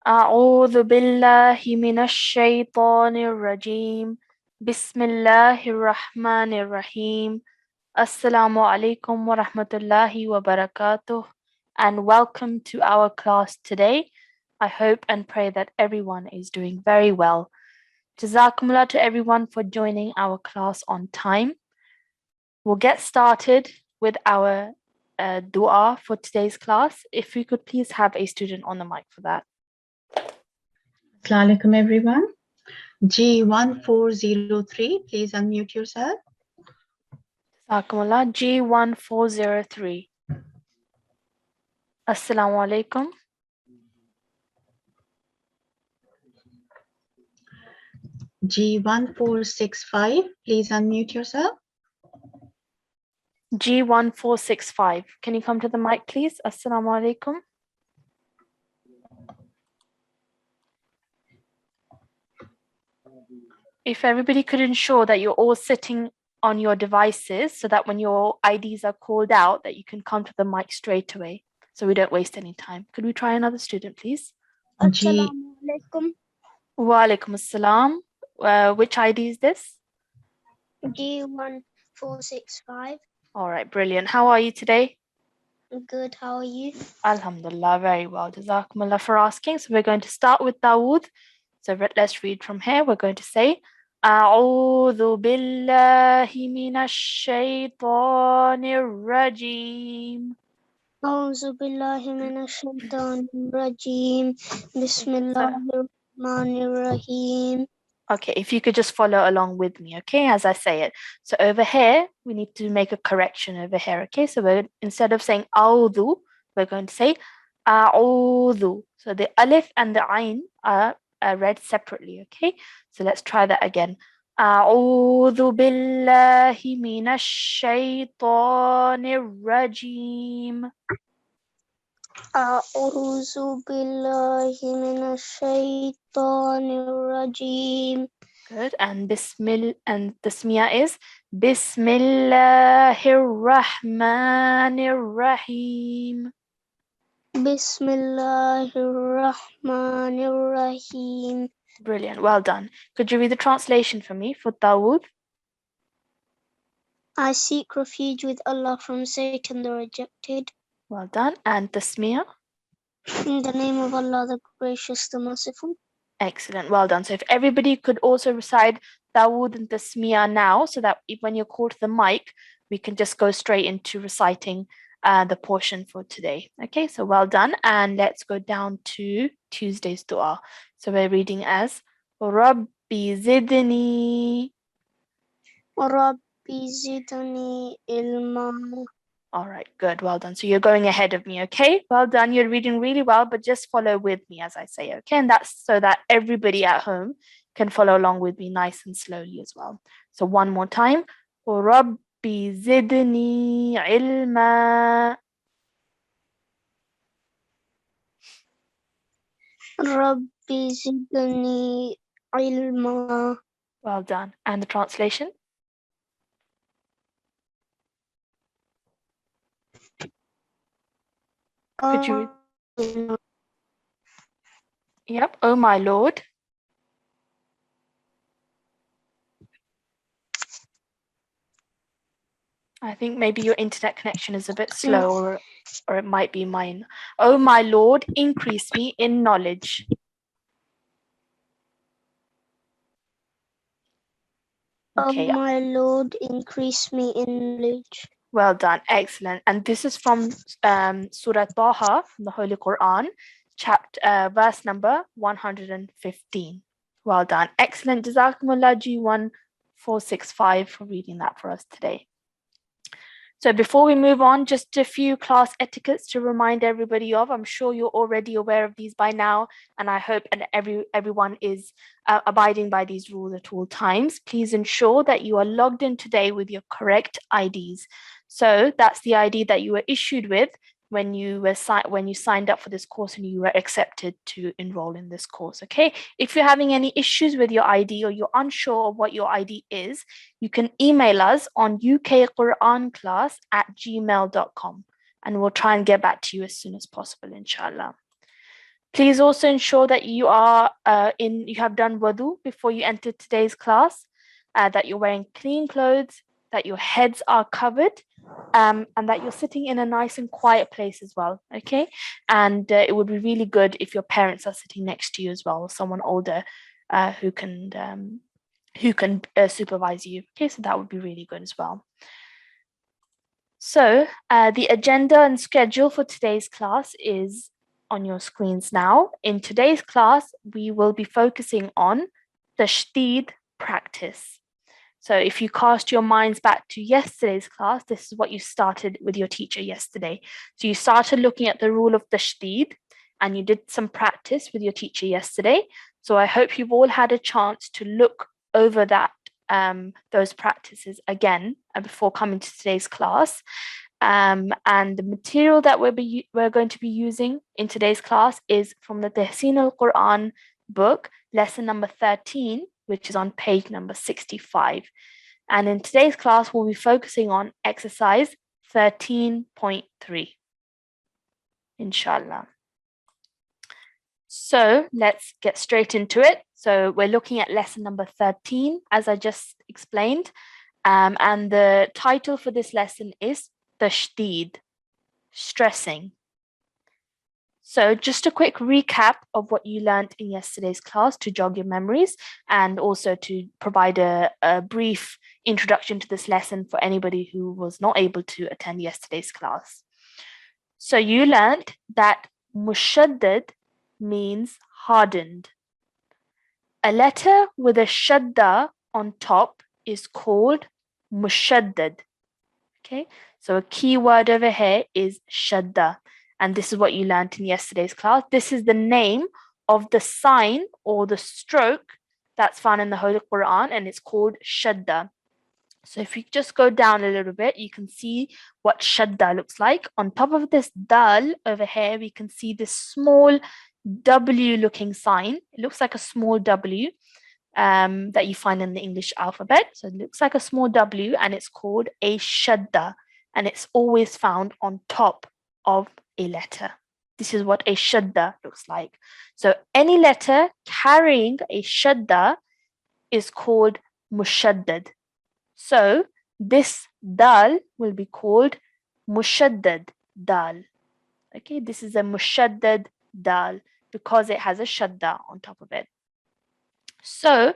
أعوذ بالله من الشيطان الرجيم بسم الله الرحمن الرحيم Assalamu alaikum wa rahmatullahi wa barakatuh and welcome to our class today. I hope and pray that everyone is doing very well. Jazakumullah to everyone for joining our class on time. We'll get started with our dua for today's class. If we could please have a student on the mic for that. Assalamu alaikum everyone. G1403, please unmute yourself. Jazakumullah. G1403. Assalamu alaikum. G1465, please unmute yourself. G1465. Can you come to the mic, please? Assalamu alaikum. If everybody could ensure that you're all sitting on your devices so that when your IDs are called out, that you can come to the mic straight away so we don't waste any time. Could we try another student, please? Assalamu alaikum. Wa alaikum assalam. Which ID is this? G1465. All right, brilliant. How are you today? Good, how are you? Alhamdulillah, very well. Jazakumullah for asking. So we're going to start with Dawood. So let's read from here. We're going to say, أعوذ بالله من الشيطان الرجيم. أعوذ بالله من الشيطان الرجيم. بسم الله الرحمن الرحيم. Okay, if you could just follow along with me, okay, as I say it. So over here, we need to make a correction over here, okay? So instead of saying أعوذ, we're going to say أعوذ. So the alif and the ain are read separately, okay? So let's try that again. أعوذ بالله من الشيطان الرجيم. أعوذ بالله من الشيطان الرجيم. Good. And and tasmiyah is Bismillahir Rahmanir Rahim. Bismillahir Rahmanir Rahim. Brilliant. Well done. Could you read the translation for me for Dawood? I seek refuge with Allah from Satan the rejected. Well done. And tasmiyah? In the name of Allah, the gracious, the merciful. Excellent. Well done. So if everybody could also recite Dawood and tasmiyah now, so that when you're called to the mic, we can just go straight into reciting the portion for today. Okay, so well done. And let's go down to Tuesday's dua. So we're reading as Rabbi Zidni. Rabbi Zidni ilma. All right, good. Well done. So you're going ahead of me, okay? Well done. You're reading really well, but just follow with me as I say, okay? And that's so that everybody at home can follow along with me nice and slowly as well. So one more time. Rabbi zidni ilma. Rabbi zidni ilma. Well done. And the translation? Could you? Yep. Oh my Lord. I think maybe your internet connection is a bit slow, or it might be mine. Oh my Lord, increase me in knowledge. Okay. Oh my Lord, increase me in knowledge. Well done. Excellent. And this is from Surah Taha, from the Holy Quran, chapter verse number 115. Well done. Excellent. Jazakumullah G1465 for reading that for us today. So before we move on, just a few class etiquettes to remind everybody of. I'm sure you're already aware of these by now, and I hope everyone is abiding by these rules at all times. Please ensure that you are logged in today with your correct IDs. So that's the ID that you were issued with when you signed up for this course and you were accepted to enroll in this course, okay? If you're having any issues with your ID or you're unsure of what your ID is, you can email us on ukquranclass@gmail.com and we'll try and get back to you as soon as possible, inshallah. Please also ensure that you are you have done wudu before you enter today's class, that you're wearing clean clothes, that your heads are covered, and that you're sitting in a nice and quiet place as well. Okay, and it would be really good if your parents are sitting next to you as well, or someone older who can supervise you. Okay, so that would be really good as well. So the agenda and schedule for today's class is on your screens now. In today's class, we will be focusing on tashteed practice. So if you cast your minds back to yesterday's class, this is what you started with your teacher yesterday. So you started looking at the rule of tashteed and you did some practice with your teacher yesterday. So I hope you've all had a chance to look over those practices again before coming to today's class. And the material that we're going to be using in today's class is from the Talimul-Quran book, lesson number 13, which is on page number 65. And in today's class, we'll be focusing on exercise 13.3, inshallah. So let's get straight into it. So we're looking at lesson number 13, as I just explained. And the title for this lesson is tashteed, stressing. So just a quick recap of what you learned in yesterday's class to jog your memories and also to provide a brief introduction to this lesson for anybody who was not able to attend yesterday's class. So you learned that mushaddad means hardened. A letter with a shadda on top is called mushaddad. Okay, so a key word over here is shadda. And this is what you learned in yesterday's class. This is the name of the sign or the stroke that's found in the Holy Quran, and it's called shadda. So if you just go down a little bit, you can see what shadda looks like. On top of this dal over here, we can see this small W looking sign. It looks like a small W that you find in the English alphabet. So it looks like a small W and it's called a shadda, and it's always found on top of a letter. This is what a shadda looks like. So any letter carrying a shadda is called mushaddad. So this dal will be called mushaddad dal. Okay, this is a mushaddad dal because it has a shadda on top of it. So,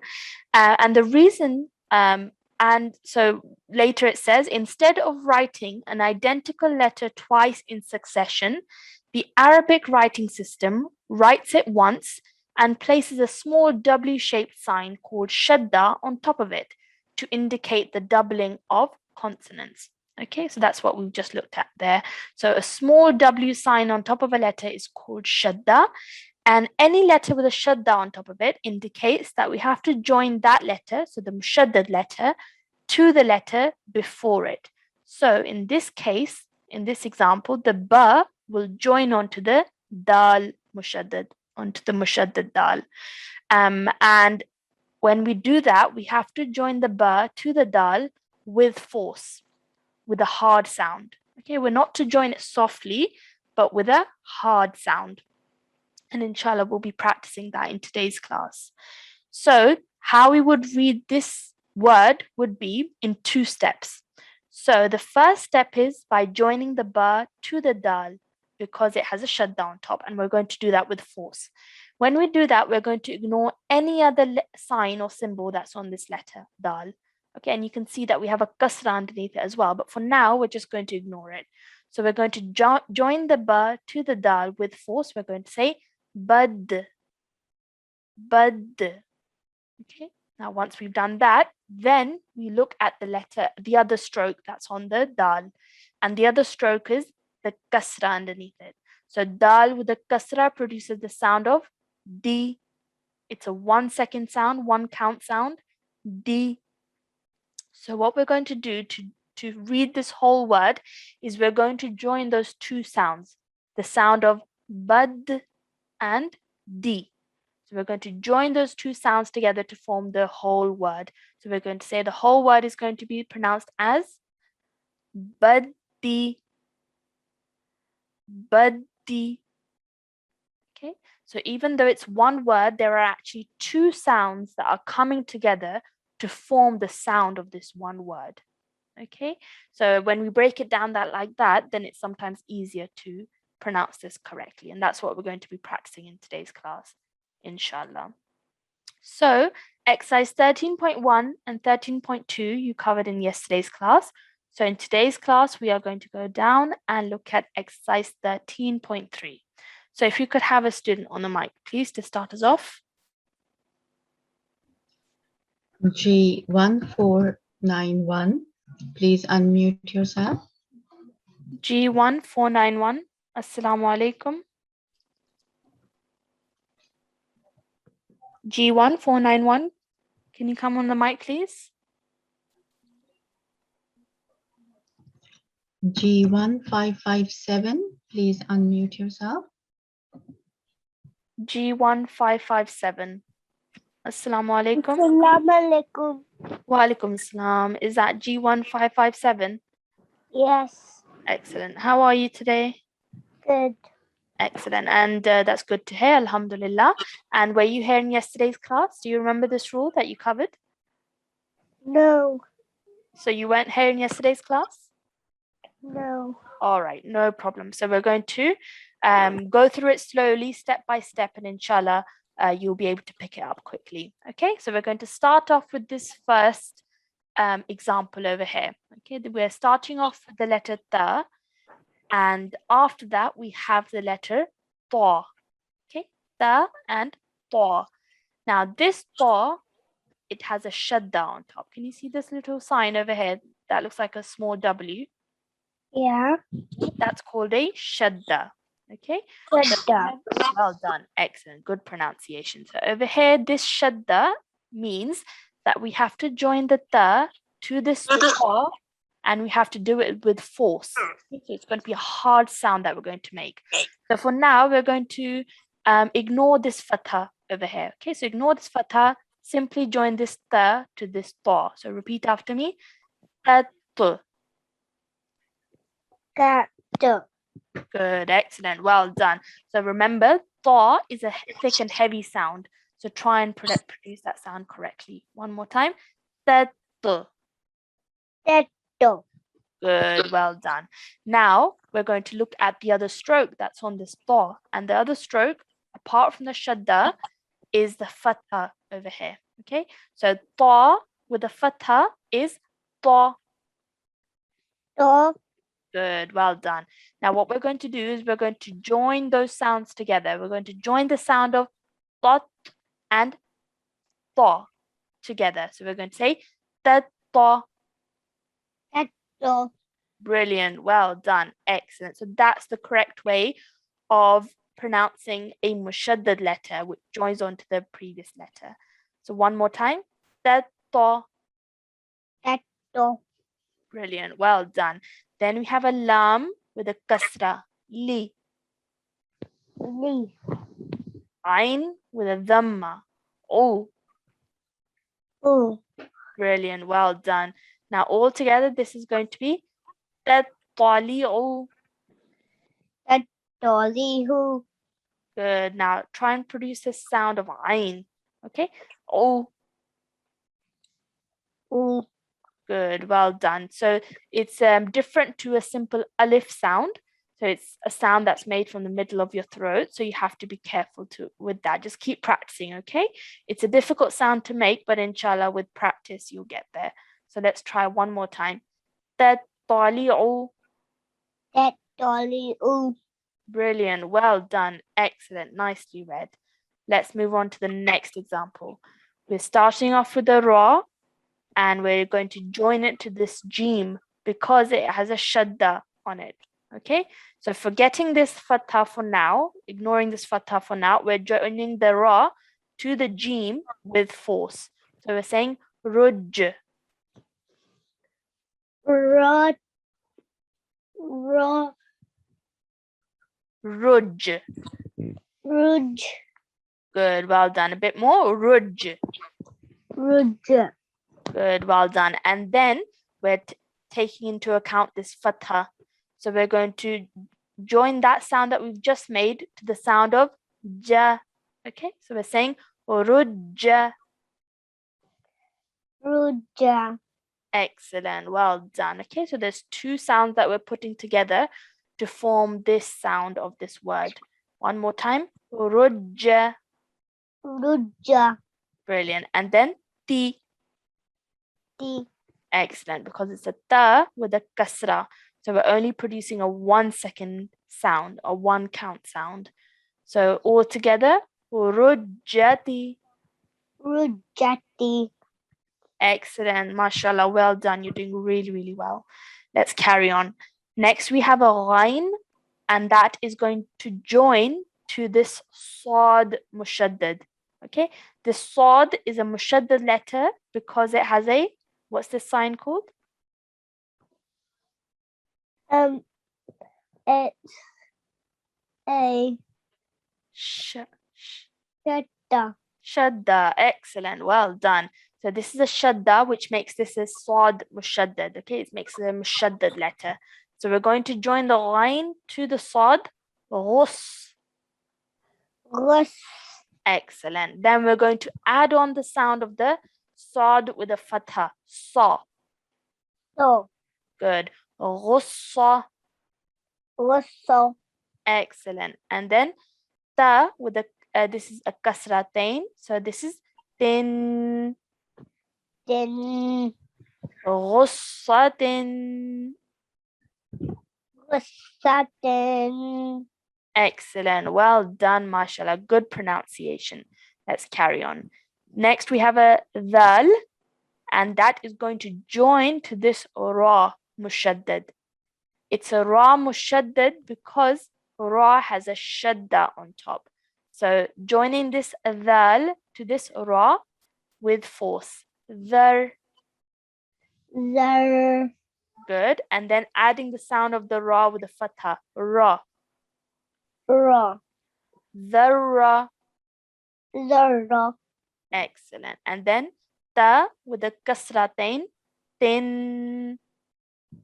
and the reason, and so later it says, instead of writing an identical letter twice in succession, the Arabic writing system writes it once and places a small W-shaped sign called shadda on top of it to indicate the doubling of consonants. Okay, so that's what we've just looked at there. So a small W sign on top of a letter is called shadda, and any letter with a shadda on top of it indicates that we have to join that letter, so the mushaddad letter, to the letter before it. So in this case, in this example, the ba will join onto the dal mushaddad, onto the mushaddad dal. And when we do that, we have to join the ba to the dal with force, with a hard sound. Okay, we're not to join it softly, but with a hard sound. And inshallah, we'll be practicing that in today's class. So how we would read this word would be in 2 steps. So the first step is by joining the ba to the dal because it has a shadda on top, and we're going to do that with force. When we do that, we're going to ignore any other sign or symbol that's on this letter, dal. Okay, and you can see that we have a kasra underneath it as well, but for now, we're just going to ignore it. So we're going to join the ba to the dal with force. We're going to say bad, bad. Okay, now once we've done that, then we look at the letter, the other stroke that's on the dal, and the other stroke is the kasra underneath it. So dal with the kasra produces the sound of D. It's a 1 second sound, 1 count sound, D. So what we're going to do to read this whole word is we're going to join those 2 sounds, the sound of bad and D. So we're going to join those 2 sounds together to form the whole word. So we're going to say the whole word is going to be pronounced as badi, badi. Okay, so even though it's one word, there are actually two sounds that are coming together to form the sound of this one word. Okay, so when we break it down like that, then it's sometimes easier to pronounce this correctly. And that's what we're going to be practicing in today's class, inshallah. So exercise 13.1 and 13.2 you covered in yesterday's class. So in today's class, we are going to go down and look at exercise 13.3. So if you could have a student on the mic, please, to start us off. G1491, please unmute yourself. G1491, Assalamu alaikum. G1491, can you come on the mic, please? G1557, please unmute yourself. G1557, Assalamu alaikum. Assalamu alaikum. Wa alaikum assalam. Is that G1557? Yes, Excellent. How are you today? good. Excellent. And that's good to hear, alhamdulillah. And were you here in yesterday's class? Do you remember this rule that you covered? No, So you weren't here in yesterday's class? no. All right, no problem. So we're going to go through it slowly, step by step, and inshallah, you'll be able to pick it up quickly. Okay, so we're going to start off with this first example over here. Okay, we're starting off with the letter ta, and after that we have the letter ta. Okay, ta and ta. Now this ta, it has a shadda on top. Can you see this little sign over here that looks like a small W? Yeah, That's called a shadda. Okay, good so job. well done, excellent, good pronunciation. So over here, this shadda means that we have to join the ta to this ta, and we have to do it with force. Okay, so it's going to be a hard sound that we're going to make. So for now, we're going to ignore this fatha over here. Okay, so ignore this fatha, simply join this ta to this ta. So repeat after me. Ta. Got to. Good, excellent, well done. So remember, ta is a thick and heavy sound. So try and produce that sound correctly. One more time. Ta. That to. Good, well done. Now we're going to look at the other stroke that's on this ta. And the other stroke, apart from the shadda, is the fatha over here. Okay, so ta with the fatha is ta. To. Good, well done. Now what we're going to do is we're going to join those sounds together. We're going to join the sound of ta and ta together. So we're going to say ta ta. To. Brilliant, well done, excellent. So that's the correct way of pronouncing a mushaddad letter, which joins on to the previous letter. So one more time. Ta ta. To. Brilliant, well done. Then we have a lam with a kasra, li. Li. Ain with a dhamma, oh. U. Brilliant, well done. Now all together, this is going to be tatali'u. Dolly who. Good. Now try and produce the sound of ain. Okay. Oh, U. good. Well done. So it's different to a simple alif sound. So it's a sound that's made from the middle of your throat. So you have to be careful with that. Just keep practicing, okay? It's a difficult sound to make, but inshallah, with practice, you'll get there. So let's try one more time. Tatali'u. Dolly U. Brilliant. Well done. Excellent. Nicely read. Let's move on to the next example. We're starting off with the ra, and we're going to join it to this jeem because it has a shadda on it. Okay, so forgetting this fatha for now, ignoring this fatha for now, we're joining the ra to the jeem with force. So we're saying ruj. Rod. Ro. Ruj. Ruj. Good, well done. A bit more. Ruj. Ruj. Good, well done. And then we're taking into account this fatha. So we're going to join that sound that we've just made to the sound of ja. Okay, so we're saying rujja. Ruja. Excellent, well done. Okay, so there's two sounds that we're putting together to form this sound of this word. One more time, rujja. Ruja. Brilliant. And then ti. Ti. Excellent, because it's a ta with a kasra. So we're only producing a 1 second sound, a 1 count sound. So all together, rujjati. Rujati. Excellent, mashallah, well done. You're doing really, really well. Let's carry on. Next, we have a line, and that is going to join to this sad mushaddad. Okay, the sad is a mushaddad letter because it has a, what's this sign called? It's a Shadda. shadda. Excellent, well done. So this is a shadda, which makes this a sad mushaddad. Okay, it makes it a mushaddad letter. So we're going to join the line to the sad. Ghus. Gus. Excellent. Then we're going to add on the sound of the sad with a fatha. Sa. So. Good. Ghussa. Russo. Excellent. And then ta with a, this is a kasratain. So this is tin. Then. Ghussatin. Gussatin. Excellent. Well done, mashallah. Good pronunciation. Let's carry on. Next, we have a dhal, and that is going to join to this ra mushaddad. It's a ra mushaddad because ra has a shadda on top. So joining this dhal to this ra with force. Dhar. Zar. Good. And then adding the sound of the ra with the fatha. Ra. Ra. Dharra. Zara. Excellent. And then ta with the kasratain. Tin.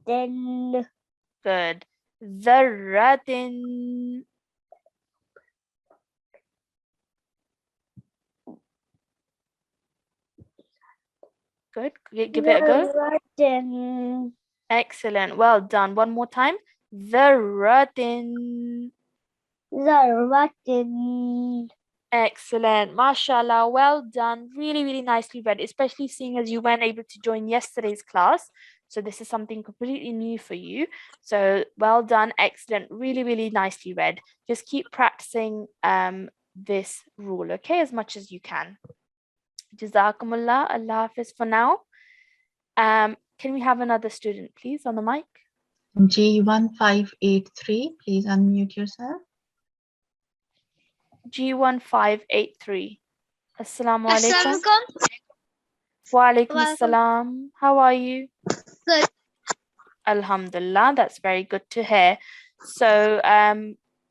Then. Good. Dharratin. Good. Give it a go. Zaratin. Excellent. Well done. One more time. Dharratin. Zaratin. Excellent. Mashallah. Well done. Really, really nicely read, especially seeing as you weren't able to join yesterday's class. So this is something completely new for you. So well done. Excellent. Really, really nicely read. Just keep practicing this rule, okay, as much as you can. Jazakumullah. Allah Hafiz for now. Can we have another student, please, on the mic? G1583, please unmute yourself. G1583. Assalamu alaikum. Assalamualaikum. Wa alaikum Walaikum. assalam. How are you? Good. Alhamdulillah, that's very good to hear. So,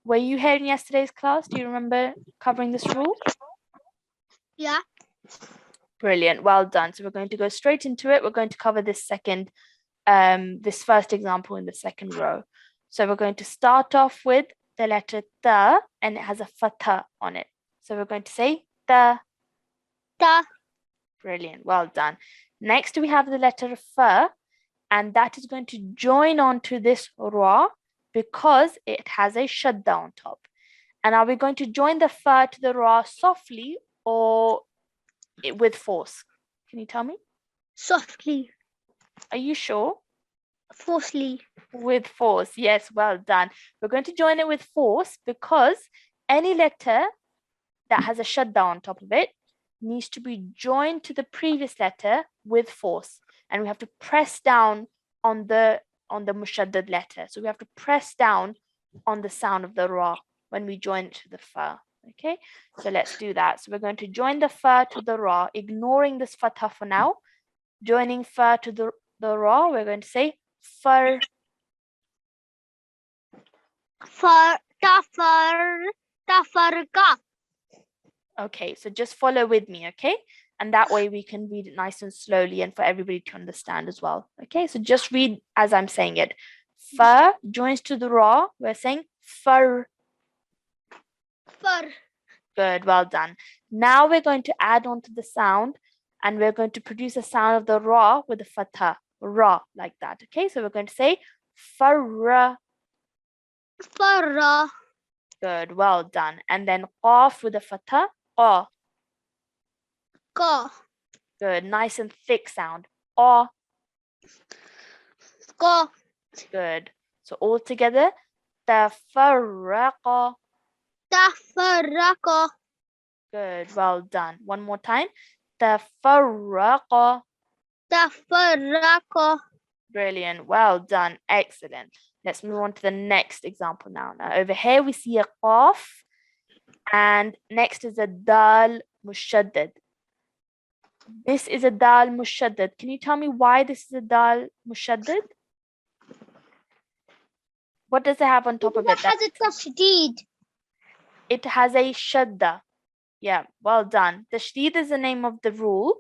were you here in yesterday's class? Do you remember covering this rule? Yeah. Brilliant, well done. So we're going to go straight into it. We're going to cover this first example in the second row. So we're going to start off with the letter ta, and it has a fatha on it. So we're going to say ta. Ta. Brilliant, well done. Next we have the letter fa, and that is going to join onto this ra because it has a shadda on top. And are we going to join the fa to the ra softly or with force? Can you tell me? Softly. Are you sure? Forcefully. With force, yes, well done. We're going to join it with force because any letter that has a shadda on top of it needs to be joined to the previous letter with force, and we have to press down on the mushaddad letter. So we have to press down on the sound of the ra when we join it to the fa. Okay, so let's do that. So we're going to join the fa to the ra, ignoring this fatha for now. Joining fa to the ra, we're going to say far. Tafarka. Okay, so just follow with me, okay? And that way we can read it nice and slowly and for everybody to understand as well. Okay, so just read as I'm saying it. Fa joins to the ra, we're saying far. Far. Good, well done. Now we're going to add on to the sound and we're going to produce a sound of the ra with the fatha. Ra, like that. Okay, so we're going to say farra. Farra. Good, well done. And then qaf with the fatha. Qa. Qa. Good, nice and thick sound. Qa. Qa. Good. So all together, tafarraqa. Tafarraqa. Good, well done. One more time. Tafarraqa. Tafarraqa. Brilliant, well done, excellent. Let's move on to the next example now. Now over here we see a qaf and next is a dal mushaddad. This is a dal mushaddad. Can you tell me why this is a dal mushaddad? What does it have on top of it? It has a tashdid. It has a shadda. Yeah, well done. Tashdid is the name of the rule.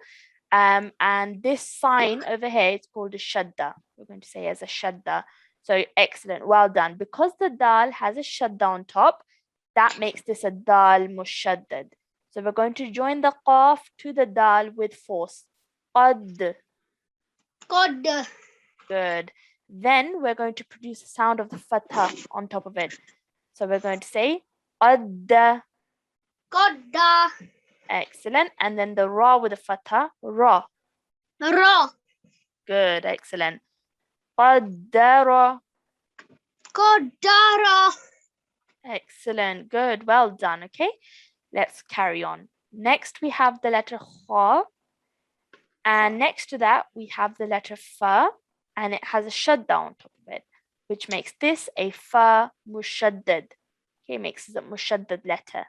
And this sign over here is called a shadda. We're going to say as a shadda. So excellent, well done. Because the dal has a shadda on top, that makes this a dal mushaddad. So we're going to join the qaf to the dal with force. Qad. Qad. Good. Then we're going to produce a sound of the fatha on top of it. So we're going to say qadda. Qadda. Excellent. And then the ra with the fatha, ra. Ra. Good, excellent. Qaddara. Qaddara. Excellent, good, well done. Okay, let's carry on. Next, we have the letter kha. And next to that, we have the letter fa. And it has a shadda on top of it, which makes this a fa mushaddad. Okay, makes it a mushaddad letter.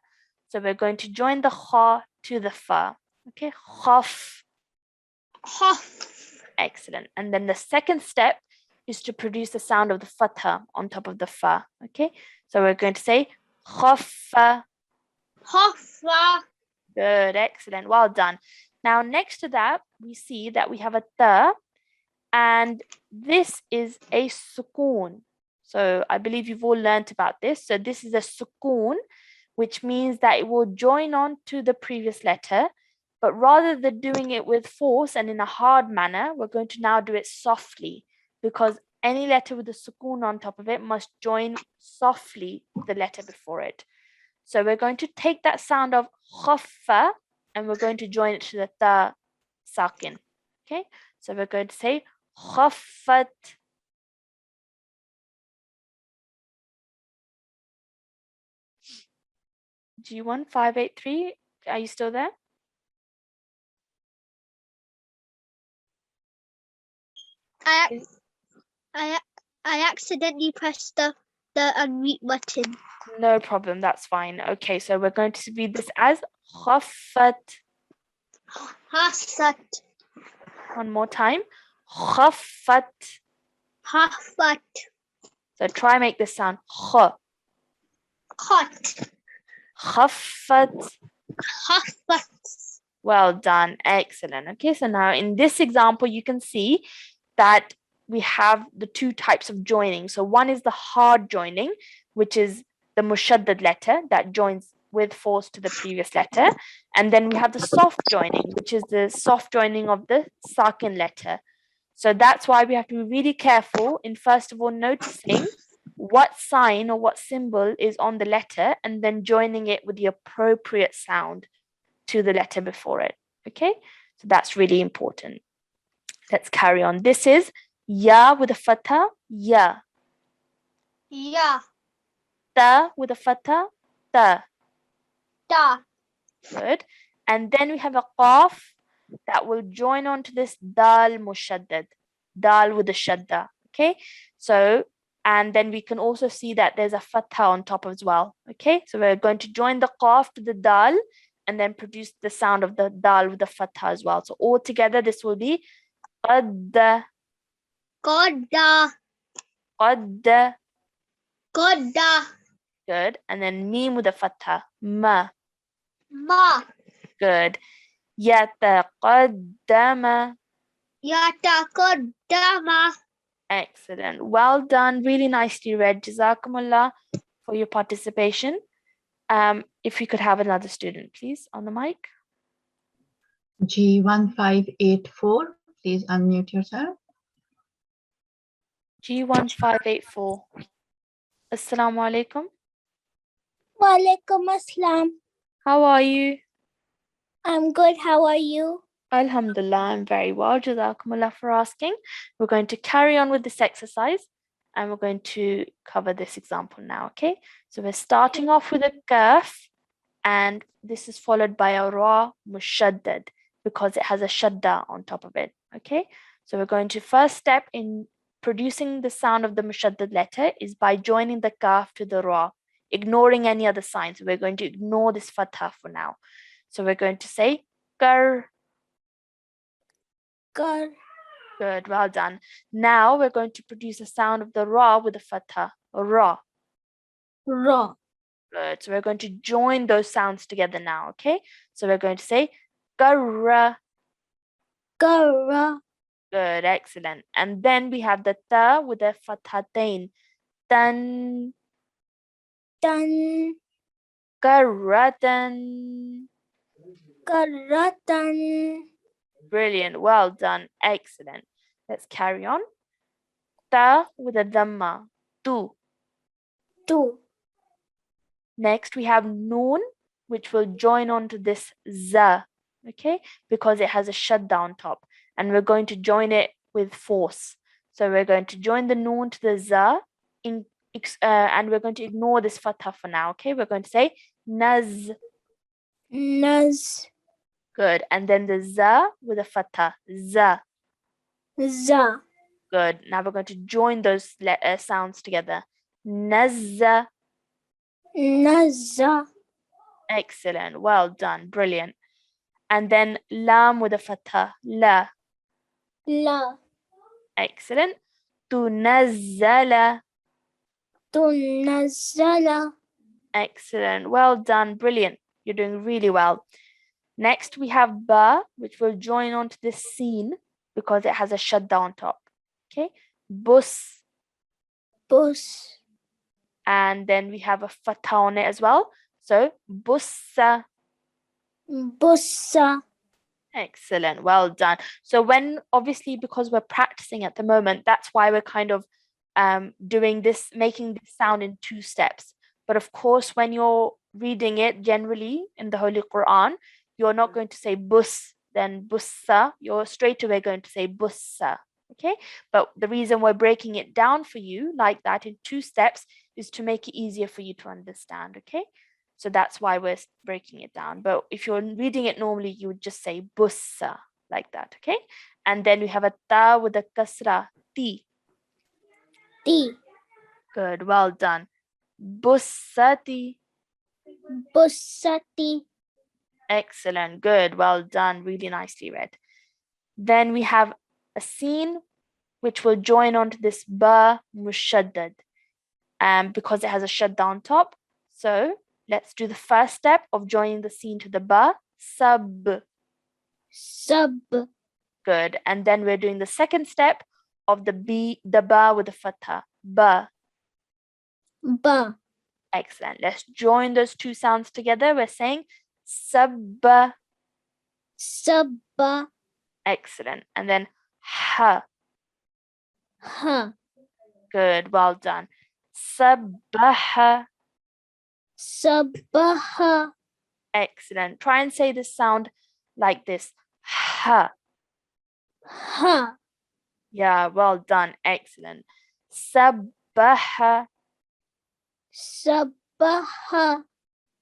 So we're going to join the kha to the fa. Okay, khaf. Khaf. Excellent. And then the second step is to produce the sound of the fatha on top of the fa. Okay, so we're going to say khaffa. Khaffa. Good, excellent, well done. Now next to that, we see that we have a ta, and this is a sukoon. So I believe you've all learnt about this. So this is a sukoon, which means that it will join on to the previous letter. But rather than doing it with force and in a hard manner, we're going to now do it softly, because any letter with a sukoon on top of it must join softly the letter before it. So we're going to take that sound of khaffa and we're going to join it to the ta sakin. Okay, so we're going to say khaffat. G1583, are you still there? I accidentally pressed the unmute button. No problem, that's fine. Okay, so we're going to read this as khaffat. Hasat. One more time. Khaffat. Haffat. So try make this sound kh. Khat. Khaffat. Haffat. Well done, excellent. Okay, so now in this example, you can see that we have the two types of joining. So one is the hard joining, which is the mushaddad letter that joins with force to the previous letter. And then we have the soft joining, which is the soft joining of the sakin letter. So that's why we have to be really careful in first of all noticing what sign or what symbol is on the letter and then joining it with the appropriate sound to the letter before it. Okay, so that's really important. Let's carry on. This is ya with a fatha, ya. Ya. Ta with a fatha, ta. Ta. Good. And then we have a qaf that will join on to this dal mushaddad, dal with a shadda. Okay, so and then we can also see that there's a fatha on top as well. Okay, so we're going to join the qaf to the dal and then produce the sound of the dal with the fatha as well. So all together this will be qadda. Qadda. Qadda. Qadda. Good. And then mim with a fatha, ma. Ma. Good. Yataqaddama. Yataqaddama. Excellent. Well done. Really nicely read. Jazakumullah for your participation. If we could have another student, please, on the mic. G1584, please unmute yourself. G1584. Assalamu alaikum. Walaikum assalam. How are you? I'm good. How are you? Alhamdulillah, I'm very well. Jazakumullah for asking. We're going to carry on with this exercise and we're going to cover this example now, okay? So we're starting off with a kaf and this is followed by a ra mushaddad because it has a shadda on top of it, okay? So we're going to first step in producing the sound of the mushaddad letter is by joining the kaf to the ra, ignoring any other signs. We're going to ignore this fatha for now. So we're going to say kar. Good. Good, well done. Now we're going to produce a sound of the ra with a fatha, ra. Raw. Good. So we're going to join those sounds together now, okay? So we're going to say garra. Gara. Good, excellent. And then we have the ta with a fathatain. Tan, Dun. garratan. Garatan. Brilliant, well done, excellent. Let's carry on. Ta with a dhamma, tu. Tu. Next, we have noon, which will join onto this za, okay? Because it has a shadda on top. And we're going to join it with force. So we're going to join the noon to the za, and we're going to ignore this fatha for now, okay? We're going to say naz. Naz. Good. And then the za with a fatha, za. Za. Good. Now we're going to join those sounds together. Nazza. Naza. Excellent. Well done. Brilliant. And then lam with a fatha, la. La. Excellent. Tunazzala. Tunazala. Excellent. Well done. Brilliant. You're doing really well. Next, we have ba, which will join onto this scene because it has a shadda on top. Okay. Bus. Bus. And then we have a fatha on it as well. So bussa. Bussa. Excellent. Well done. So when obviously because we're practicing at the moment, that's why we're kind of doing this, making this sound in 2 steps. But of course, when you're reading it generally in the Holy Quran, you're not going to say bus, then bussa. You're straight away going to say bussa. Okay. But the reason we're breaking it down for you like that in 2 steps is to make it easier for you to understand. Okay. So that's why we're breaking it down. But if you're reading it normally, you would just say bussa like that. Okay. And then we have a ta with a kasra, ti. Ti. Good. Well done. Bussati. Bussati. Excellent. Good. Well done. Really nicely read. Then we have a scene which will join onto this ba mushaddad because it has a shadda on top. So let's do the first step of joining the scene to the ba, sub. Sub. Good. And then we're doing the second step of the ba with the fatha, ba. Ba. Excellent. Let's join those 2 sounds together. We're saying sabba. Sabba. Excellent. And then ha. Ha. Good. Well done. Sabbaha. Sabbaha. Excellent. Try and say this sound like this. Ha. Ha. Yeah, well done. Excellent. Sabbaha. Sabbaha.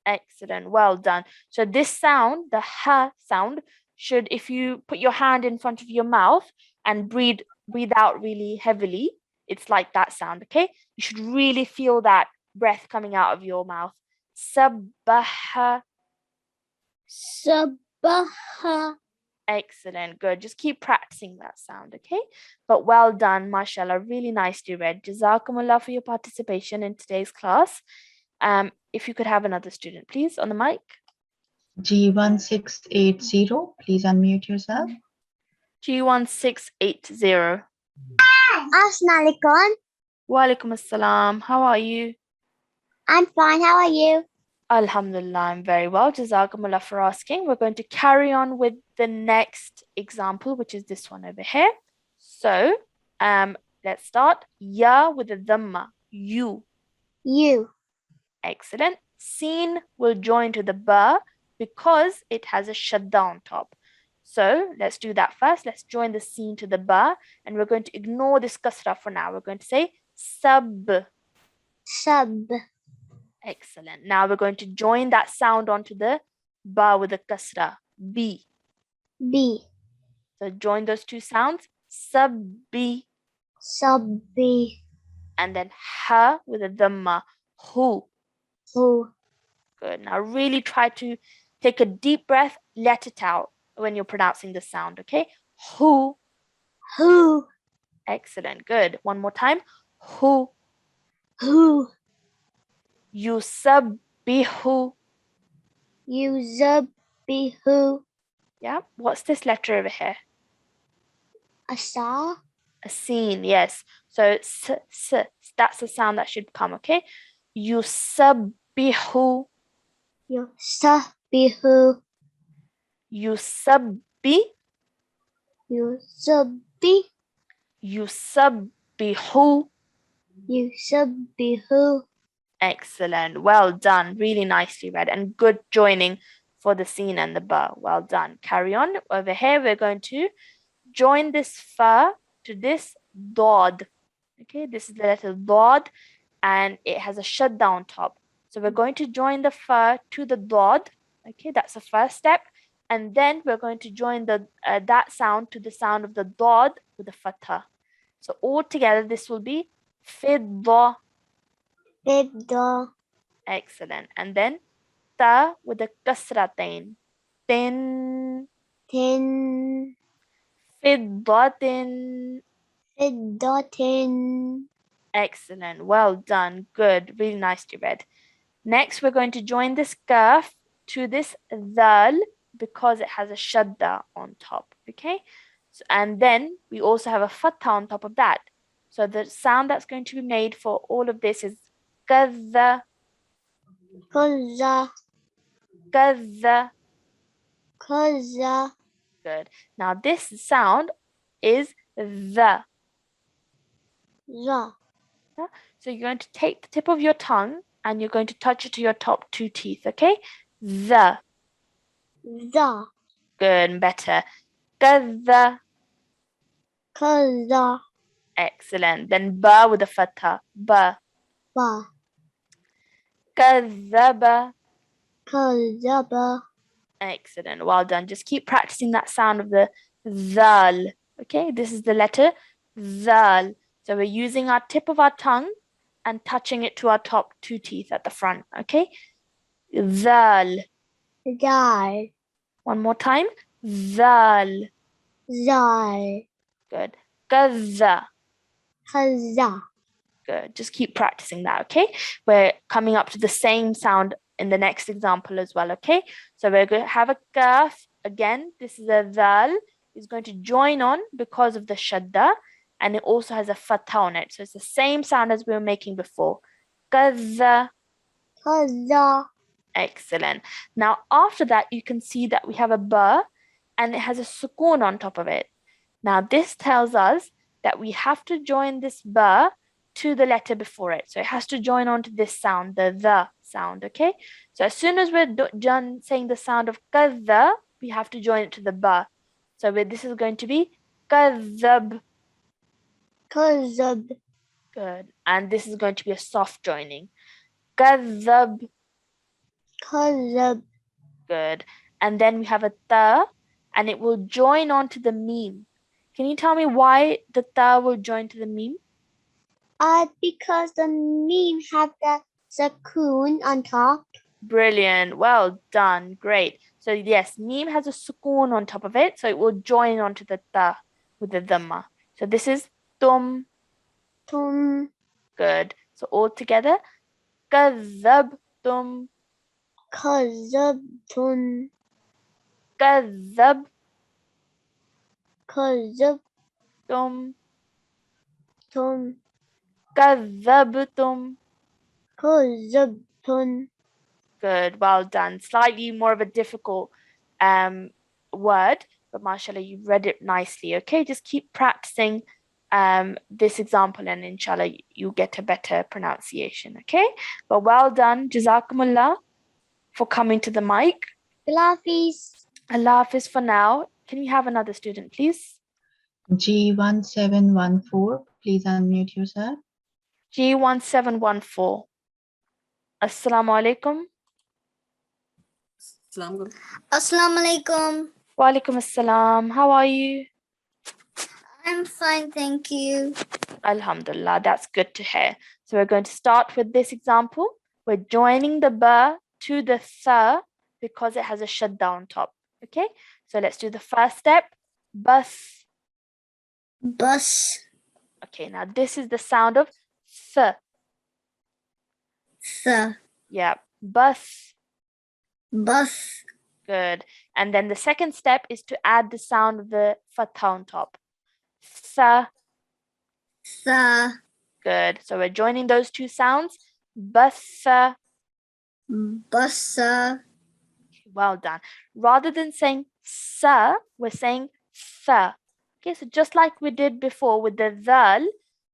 Excellent. Well done. So this sound, the ha sound, should, if you put your hand in front of your mouth and breathe out really heavily, it's like that sound, okay? You should really feel that breath coming out of your mouth. Sabbaha. Sabbaha. Excellent. Good. Just keep practicing that sound, okay? But well done, mashallah. Really nicely read. Jazakumullah for your participation in today's class. If you could have another student, please, on the mic. G1680, please unmute yourself. G1680. Assalamualaikum. Walaikum assalam. How are you? I'm fine. How are you? Alhamdulillah, I'm very well. Jazakumullah for asking. We're going to carry on with the next example, which is this one over here. So, let's start. Ya with a dhamma. You. You. Excellent. Seen will join to the ba because it has a shadda on top. So let's do that first. Let's join the seen to the ba, and we're going to ignore this kasra for now. We're going to say sab. Sub. Excellent. Now we're going to join that sound onto the ba with a kasra. B. B. So join those two sounds. Sabbi. Subbi. And then ha with a dhamma. Hu. Who. Good. Now really try to take a deep breath. Let it out when you're pronouncing the sound. Okay. Hu. Who. Excellent. Good. One more time. Hu. Who. Yusabbihu. Yuzabbihu. Yeah. What's this letter over here? Asa. A scene. Yes. So s. That's the sound that should come. Okay. Yusabbihu. Yusabbihu. Yusabbi. Yusabbi. Yusabbihu. Yusabbihu. Excellent. Well done. Really nicely read and good joining for the scene and the ba. Well done. Carry on. Over here, we're going to join this fa to this dod. Okay, this is the letter dod and it has a shadda on top. So we're going to join the fa to the dod. Okay, that's the first step. And then we're going to join the that sound to the sound of the dod with the fatha. So all together, this will be fidda. Fidda. Excellent. And then ta with a kasratain. Tin. Tin. Fiddatin. Fiddatin. Excellent. Well done. Good. Really nicely read. Next, we're going to join this kaf to this dal because it has a shadda on top. Okay. So, and then we also have a fatha on top of that. So the sound that's going to be made for all of this is kaza, Kaza. kaza. Kaza. Good. Now this sound is the. Za. So you're going to take the tip of your tongue and you're going to touch it to your top two teeth, okay? The. Za. Good, better. Kaza. Kaza. Excellent. Then ba with a fatha. Ba. Ba. Kazaba. Kazaba. Excellent. Well done. Just keep practicing that sound of the zal. Okay, this is the letter zal. So we're using our tip of our tongue and touching it to our top two teeth at the front. Okay, zal. Zal. One more time. Zal. Zal. Good. Kaza. Kaza. Good. Just keep practicing that. Okay, we're coming up to the same sound in the next example as well. Okay, so we're going to have a kaf again. This is a zal. Is going to join on because of the shadda, and it also has a fatha on it. So it's the same sound as we were making before. Kaza. Kaza. Excellent. Now after that, you can see that we have a ba, and it has a sukoon on top of it. Now this tells us that we have to join this ba to the letter before it. So it has to join on to this sound, the sound, okay? So as soon as we're done saying the sound of kaza, we have to join it to the ba. So this is going to be kazab. Kazab. Good. And this is going to be a soft joining. Kazab. Kazab. Good. And then we have a ta, and it will join on to the meme. Can you tell me why the ta will join to the meme? Because the meme have the sukoon on top. Brilliant. Well done. Great. So yes, meme has a sukoon on top of it, so it will join onto the ta with the dhamma. So this is tum. Tum. Good. So all together, kazabtum. Kazabtun. Kazabtum. Kazabtum. Kazabtum. Kazabtun. Good, well done. Slightly more of a difficult word, but mashallah, you read it nicely. Okay, just keep practicing this example and inshallah you get a better pronunciation. Okay, but well done. Jazakumullah for coming to the mic. Allah Hafiz. Allah Hafiz for now. Can we have another student, please? G1714, please unmute yourself. G1714. Assalamu alaikum. Assalamu alaikum. Wa alaikum assalam. How are you? I'm fine, thank you. Alhamdulillah, that's good to hear. So we're going to start with this example. We're joining the ba to the tha because it has a shadda on top. Okay, so let's do the first step. Bus. Bus. Okay, now this is the sound of th. The. Yeah, bus. Bus. Good. And then the second step is to add the sound of the fatha on top. Sa. The. Good. So we're joining those two sounds. Basa. Busa. Well done. Rather than saying sa, we're saying tha. Okay, so just like we did before with the dhal,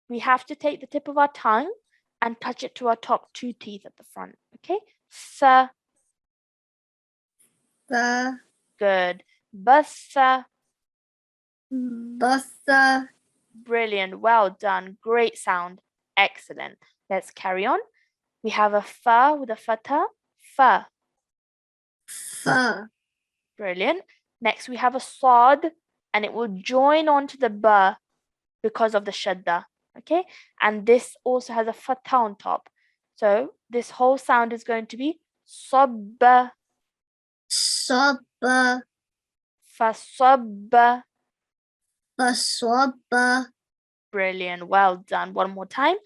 we have to take the tip of our tongue and touch it to our top two teeth at the front. Okay, sa. The. Good. Basa. Busa. Brilliant. Well done. Great sound. Excellent. Let's carry on. We have a fa with a fatha. Fa. Fa. Brilliant. Next, we have a sad, and it will join onto the ba because of the shadda. Okay, and this also has a fatha on top. So this whole sound is going to be sabba, Sabba. fasabba. Faswabba. Brilliant. Well done. One more time.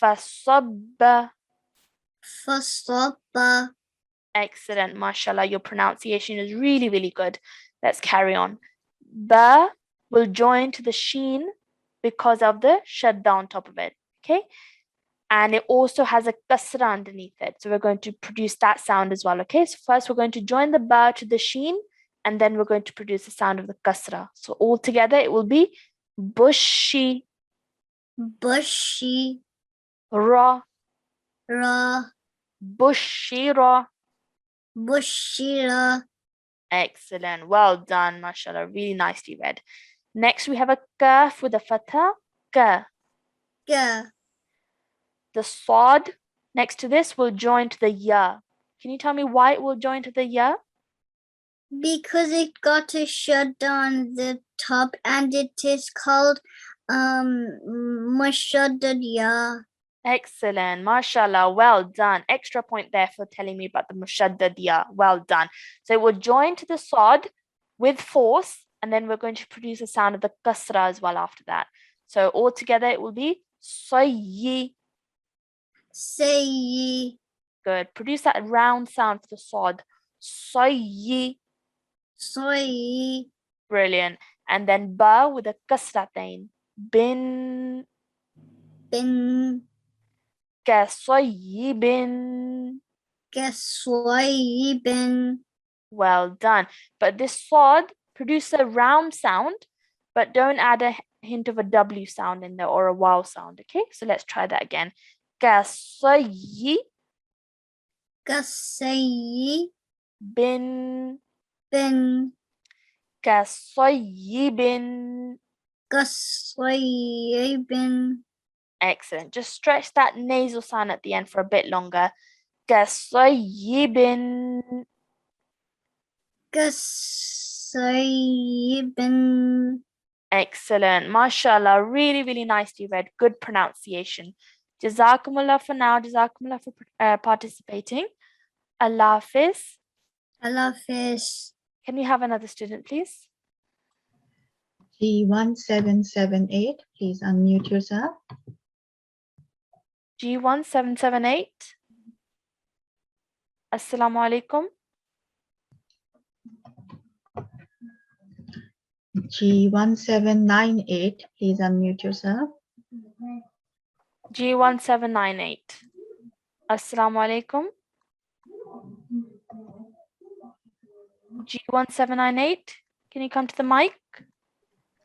Fasabba. Faswabba. Excellent. Mashallah, your pronunciation is really, really good. Let's carry on. Ba will join to the sheen because of the shadda on top of it. Okay. And it also has a kasra underneath it. So we're going to produce that sound as well. Okay. So first we're going to join the ba to the sheen and then we're going to produce the sound of the kasra. So all together it will be bushy, Bushy. ra, Ra. bushira. Bushira. Excellent. Well done, mashallah. Really nicely read. Next, we have a kaf with a fatha. Ka. Ga. The sad next to this will join to the ya. Can you tell me why it will join to the ya? Because it got a shut on the top and it is called Mashaddad. Excellent. Mashallah. Well done. Extra point there for telling me about the mushaddad ya. Well done. So it will join to the sad with force, and then we're going to produce a sound of the kasra as well after that. So all together it will be sayyi. Sayyi. Good. Produce that round sound for the sad. Sayyi. Soyi. Brilliant. And then ba with a kasratain. Bin. Bin. Kasayyibin. Kaswayibin. Well done. But this sad produce a round sound, but don't add a hint of a W sound in there or a wow sound. Okay, so let's try that again. Kasayyi Kasayi. bin. Bin. Kasayyibin. Kaswayibin. Excellent. Just stretch that nasal sound at the end for a bit longer. Kasayyibin. Kasayibin. Excellent. MashaAllah. Really, really nicely read. Good pronunciation. Jazakumullah for now. Jazakumullah for participating. Allah Hafiz. Allah Hafiz. Can we have another student, please? G1778, please unmute yourself. G1778. Assalamu alaikum. G1798, please unmute yourself. G1798. Assalamu alaikum. G1798, can you come to the mic?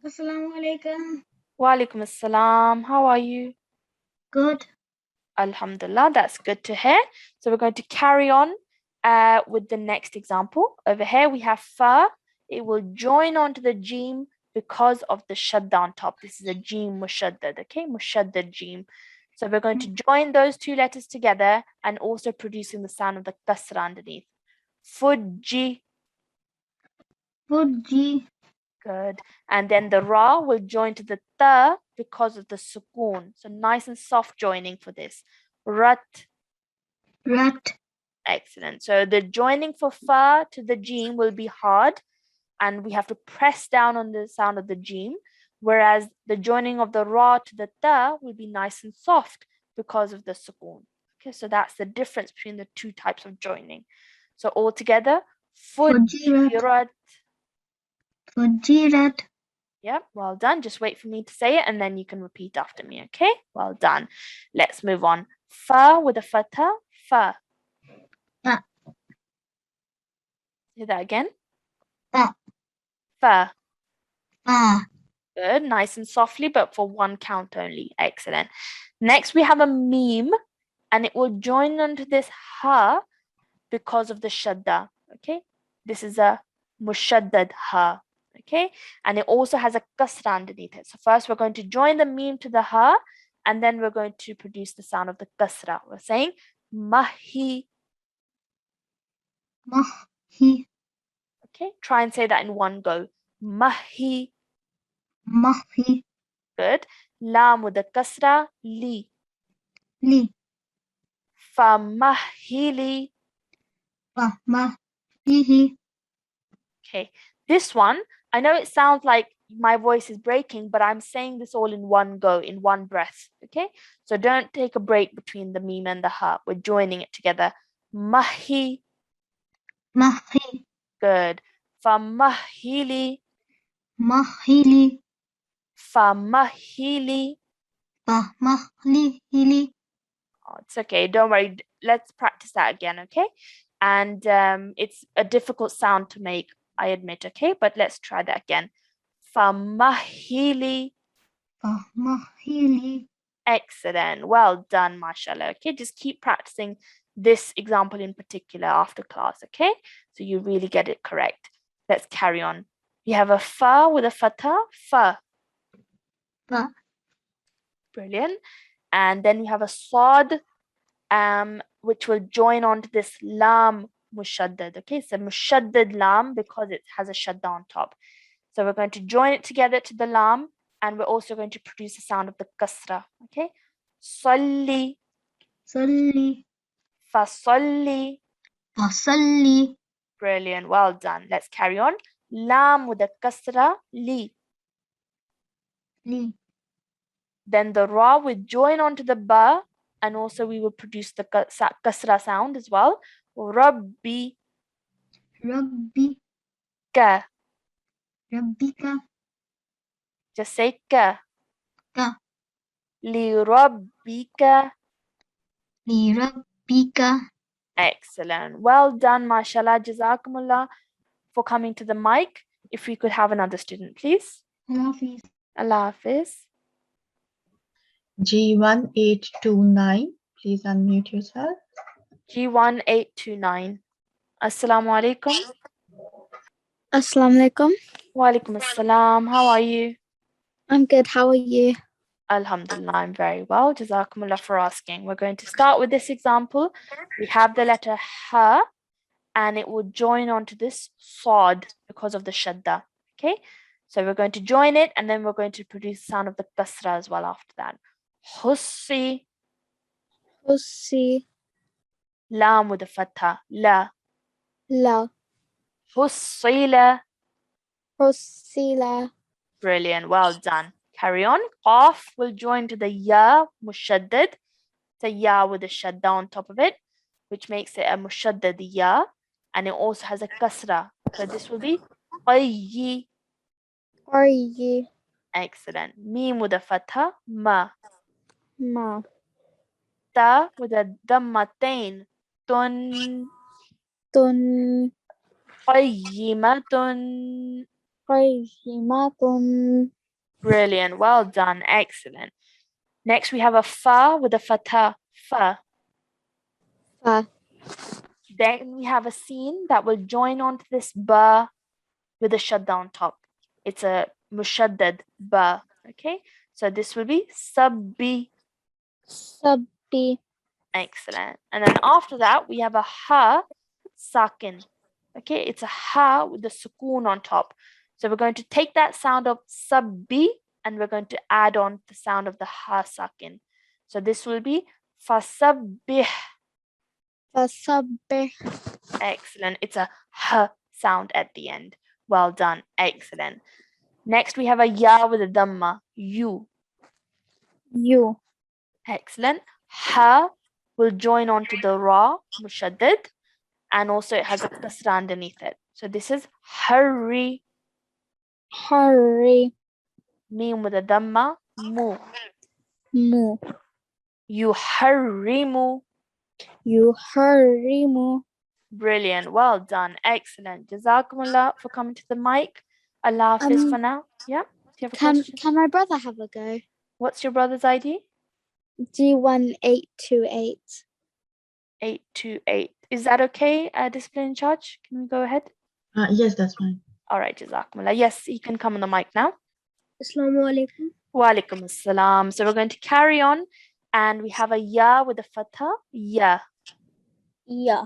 Assalamu alaikum. Walaikum assalam. How are you? Good. Alhamdulillah, that's good to hear. So we're going to carry on with the next example. Over here we have fa. It will join onto the jeem because of the shadda on top. This is a jeem mushaddad, okay? Mushaddad jeem. So we're going to join those two letters together and also producing the sound of the kasra underneath. Fuji. Fuji. Good. And then the ra will join to the ta because of the sukoon. So nice and soft joining for this. Rat. Rat. Excellent. So the joining for fa to the jeem will be hard and we have to press down on the sound of the jeem, whereas the joining of the ra to the ta will be nice and soft because of the sukoon. Okay, so that's the difference between the two types of joining. So all together, fujirat. Fujirat. Yep, well done. Just wait for me to say it and then you can repeat after me, okay? Well done. Let's move on. Fa with a fatha, fa. Fa. Say that again. Fa. Fa. Fa. Good, nice and softly, but for one count only. Excellent. Next, we have a meme and it will join onto this ha because of the shadda, okay? This is a mushaddad ha. Okay, and it also has a kasra underneath it. So first we're going to join the meme to the ha, and then we're going to produce the sound of the kasra. We're saying mahi. Mahi. Okay, try and say that in one go. Mahi. Mahi. Good. Lam with the kasra, li. Li. Famahili. Famahihi. Okay, this one, I know it sounds like my voice is breaking, but I'm saying this all in one go, in one breath. Okay, so don't take a break between the meme and the ha. We're joining it together. Mahi. Mahi. Good. Famahili. Mahili. Famahili. Famahlihili. Oh, it's okay. Don't worry. Let's practice that again. Okay. And it's a difficult sound to make, I admit. Okay, but let's try that again. Famahili. Famahili. Excellent. Well done, mashallah. Okay, just keep practicing this example in particular after class. Okay, so you really get it correct. Let's carry on. We have a fa with a fatha, fa. Fa. Brilliant. And then we have a sad, which will join onto this lam mushaddad. Okay, so mushaddad lam because it has a shadda on top. So we're going to join it together to the lam, and we're also going to produce the sound of the kasra. Okay, salli. Salli. Fasalli. Fasalli. Brilliant. Well done. Let's carry on. Lam with a kasra, li. Li. Then the ra will join onto the ba, and also we will produce the kasra sound as well. Rabbi. Rabbi. Ka. Rabbika. Just say ka. Ka. Li rabbika. Li rabbika. Excellent. Well done, mashallah. Jazakumullah for coming to the mic. If we could have another student, please. Allah Hafiz. Allah Hafiz. G1829, please unmute yourself. G1829. Assalamu alaikum. Assalamu alaikum. Wa alaikum assalam. How are you? I'm good. How are you? Alhamdulillah, I'm very well. Jazakumullah for asking. We're going to start with this example. We have the letter ha, and it will join onto this sad because of the shadda. Okay, so we're going to join it, and then we're going to produce the sound of the kasra as well after that. Hussi. Hussi. Lam with the fatha. La. La. Hussila. Hussila. Brilliant. Well done. Carry on. Qaf will join to the ya mushaddad. It's a ya with a shadda on top of it, which makes it a mushaddad ya. And it also has a kasra. So this will be qayyi. Qayyi. Excellent. Mim with a fatha. Ma. Ma. Ta with a dammatain. Tun. Tun. qayyimatun. قيمة Brilliant. Well done. Excellent. Next, we have a fa with a fatha. Fa. fa Then we have a sin that will join onto this ba with a shadda on top. It's a mushaddad ba. Okay. So this will be sabbi. sabbi Excellent. And then after that, we have a ha sakin. Okay. It's a ha with the sukoon on top. So we're going to take that sound of sabbi and we're going to add on the sound of the ha sakin. So this will be fasabbih. فسبح Excellent. It's a h sound at the end. Well done. Excellent. Next, we have a ya with a dhamma. You. you Excellent. Ha will join onto the ra, mushaddad, and also it has a kasra underneath it. So this is hurry. hurry Mim with a dhamma. Mu. mu Yuharrimu. yuharrimu Brilliant. Well done. Excellent. Jazakumullah for coming to the mic. Allah Hafiz for now. Yeah. Do you have a question? can my brother have a go? What's your brother's ID? G1828 828. Is that okay? Discipline in charge? Can we go ahead? Yes, that's fine. All right, Jazakumullah. Yes, you can come on the mic now. Assalamu alaikum Wa alaikum assalam. So we're going to carry on. And we have a ya with a fatha. Ya. yeah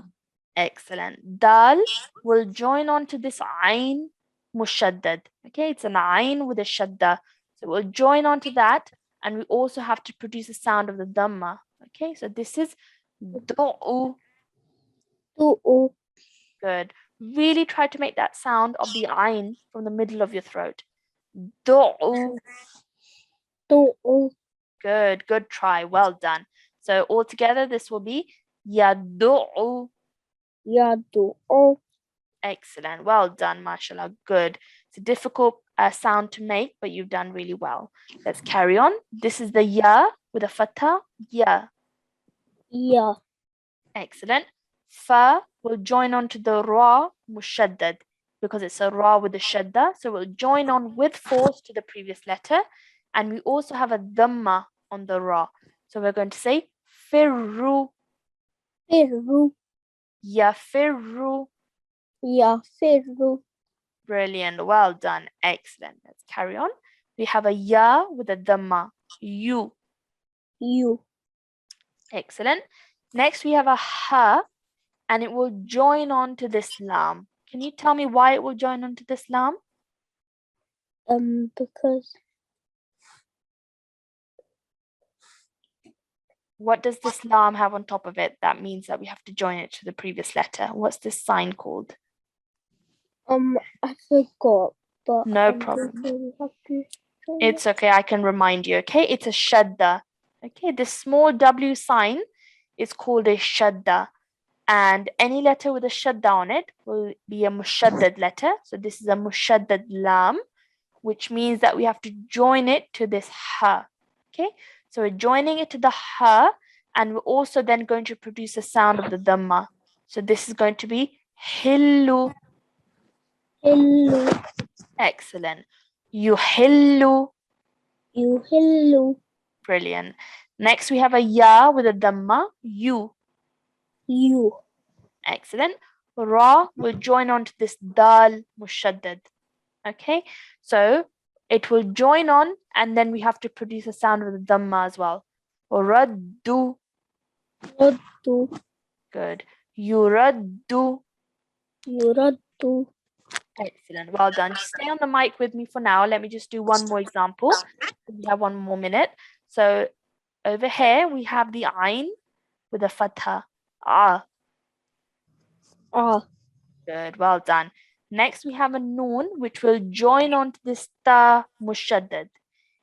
Excellent. Dal will join on to this ayn mushaddad. Okay, it's an ayn with a shadda. So we'll join on to that. And we also have to produce a sound of the dhamma. Okay, so this is du'u. tu'u Good. Really try to make that sound of the ayn from the middle of your throat. Du'u. tu'u Good. Good try. Well done. So altogether, this will be yadu'u. yadu'u Excellent. Well done, mashallah. Good. It's a difficult sound to make, but you've done really well. Let's carry on. This is the ya with a fatha. Ya. yeah Excellent. Fa will join on to the ra mushaddad because it's a ra with a shadda. So we'll join on with force to the previous letter. And we also have a dhamma on the ra. So we're going to say firru. firru Yafirru. yafirru Brilliant. Well done. Excellent. Let's carry on. We have a ya with a dhamma. You. you Excellent. Next, we have a ha, and it will join on to this lam. Can you tell me why it will join on to this lam? because What does this lam have on top of it? That means that we have to join it to the previous letter. What's this sign called? I forgot, but No problem. we have to try It's okay. I can remind you. Okay. It's a shadda. Okay. This small W sign is called a shadda. And any letter with a shadda on it will be a mushaddad letter. So this is a mushaddad lam, which means that we have to join it to this ha. Okay. So we're joining it to the ha, and we're also then going to produce a sound of the dhamma. So this is going to be hillu. Hillu, Excellent. Yuhillu. yuhillu, Brilliant. Next, we have a ya with a dhamma. You. you, Excellent. Ra will join onto this dal mushaddad. Okay. So it will join on, and then we have to produce a sound with the dhamma as well. Raddu. raddu, Good. Yuraddu. yuraddu, Excellent. Well done. Just stay on the mic with me for now. Let me just do one more example. We have one more minute. So over here we have the ayn with a fatha. Ah. ah, Good. Well done. Next we have a noon which will join onto this ta mushaddad.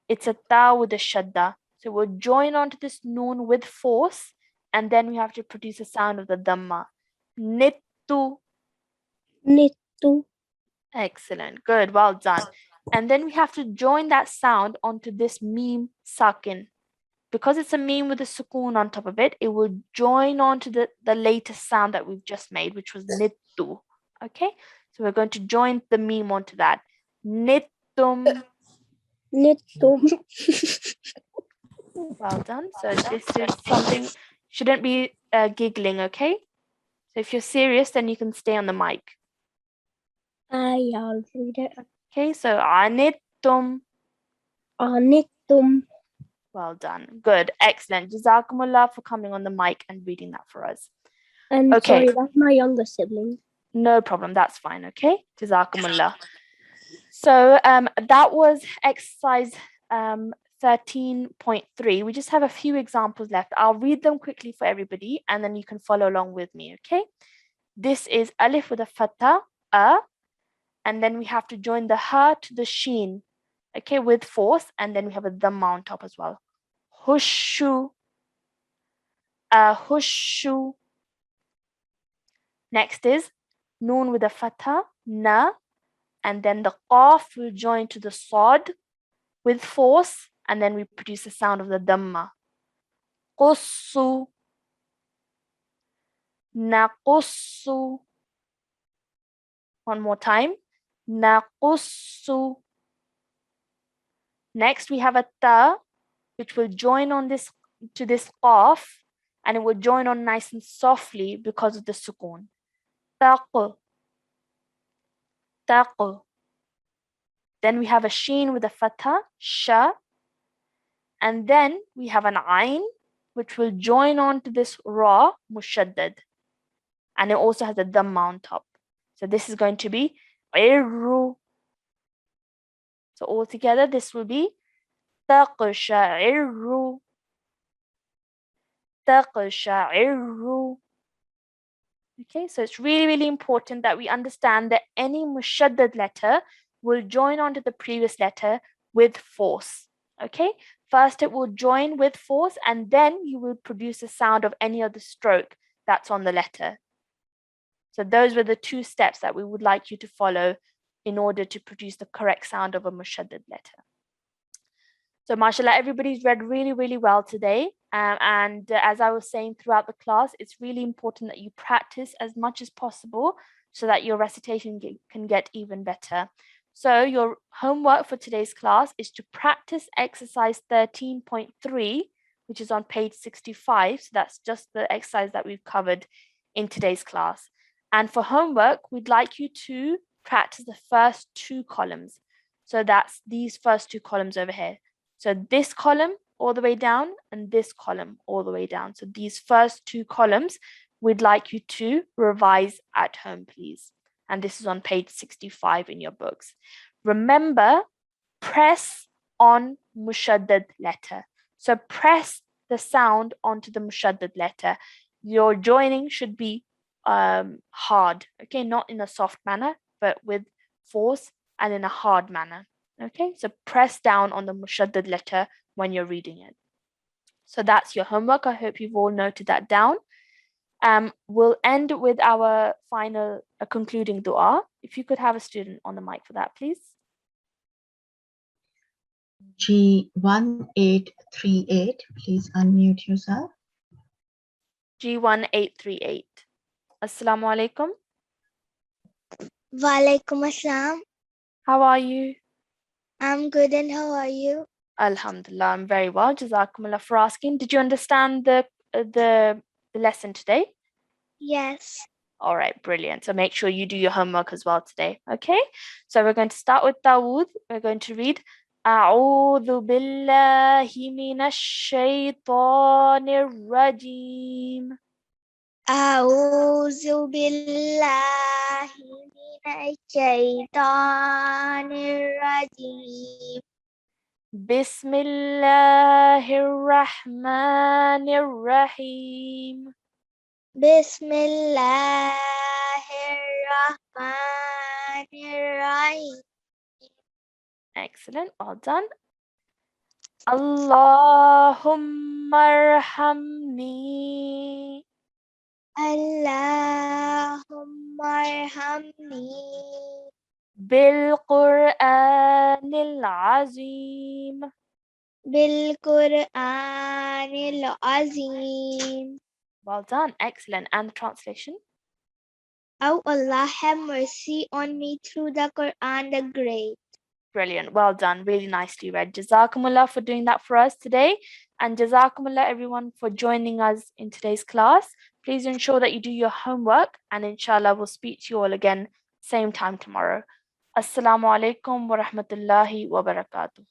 It's a ta with a shadda. So we'll join onto this noon with force, and then we have to produce a sound of the dhamma. Nittu. nittu, Excellent. Good. Well done. And then we have to join that sound onto this meme sakin. Because it's a meme with a sukoon on top of it, it will join onto the latest sound that we've just made, which was nittu. Okay, so we're going to join the meme onto that. Nittum. Nittum. Well done. So this is something, shouldn't be giggling, okay? So if you're serious, then you can stay on the mic. I'll read it. Okay, so anittum. Anittum. Well done. Good. Excellent. Jazakumullah for coming on the mic and reading that for us. And Okay. sorry, that's my younger sibling. No problem. That's fine. Okay. Jazakumullah. So that was exercise 13.3. We just have a few examples left. I'll read them quickly for everybody and then you can follow along with me. Okay. This is alif with a fatha, and then we have to join the ha to the sheen, okay, with force, and then we have a dhamma on top as well. Hushu, hushu. Next is noon with a fatha, na, and then the qaf will join to the sad with force, and then we produce the sound of the dhamma. Qussu, naqussu. One more time. Naqussu. Next, we have a ta, which will join on this to this qaf, and it will join on nice and softly because of the sukoon. Taqu. Taqu. Then we have a sheen with a fatha, sha, and then we have an ayn, which will join on to this ra, mushaddad, and it also has a dhamma on top. So this is going to be irru. So altogether, this will be taqsha'irru. Taqsha'irru. Okay, so it's really, really important that we understand that any mushaddad letter will join onto the previous letter with force. Okay, first it will join with force and then you will produce a sound of any other stroke that's on the letter. So those were the two steps that we would like you to follow in order to produce the correct sound of a mushaddad letter. So mashallah, everybody's read really, really well today. And as I was saying throughout the class, it's really important that you practice as much as possible so that your recitation can get even better. So your homework for today's class is to practice exercise 13.3, which is on page 65. So that's just the exercise that we've covered in today's class. And for homework, we'd like you to practice the first two columns. So that's these first two columns over here. So this column all the way down and this column all the way down. So these first two columns, we'd like you to revise at home, please. And this is on page 65 in your books. Remember, press on mushaddad letter. So press the sound onto the mushaddad letter. Your joining should be hard, okay? Not in a soft manner, but with force and in a hard manner. Okay, so press down on the mushaddad letter when you're reading it. So that's your homework. I hope you've all noted that down. We'll end with our final concluding dua. If you could have a student on the mic for that, please. G1838, please unmute yourself. G1838. Assalamu alaikum. Walaikum assalam. How are you? I'm good, and how are you? Alhamdulillah, I'm very well. Jazakumullah for asking. Did you understand the lesson today? Yes. All right, brilliant. So make sure you do your homework as well today. Okay, so we're going to start with Dawood. We're going to read أعوذ بالله من الشيطان الرجيم. أعوذ بالله من الشيطان الرجيم. بسم الله الرحمن الرحيم. بسم الله الرحمن الرحيم. Excellent, well done. Allahumma arhamni. Allahumma arhamni. Bil-Qur'an al-Azim. Bil-Qur'an al-Azim. Well done, excellent. And the translation? Oh Allah, have mercy on me through the Quran the Great. Brilliant. Well done. Really nicely read. Jazakumullah for doing that for us today. And Jazakumullah everyone for joining us in today's class. Please ensure that you do your homework and inshallah we'll speak to you all again same time tomorrow. Assalamu alaikum wa rahmatullahi wa barakatuh.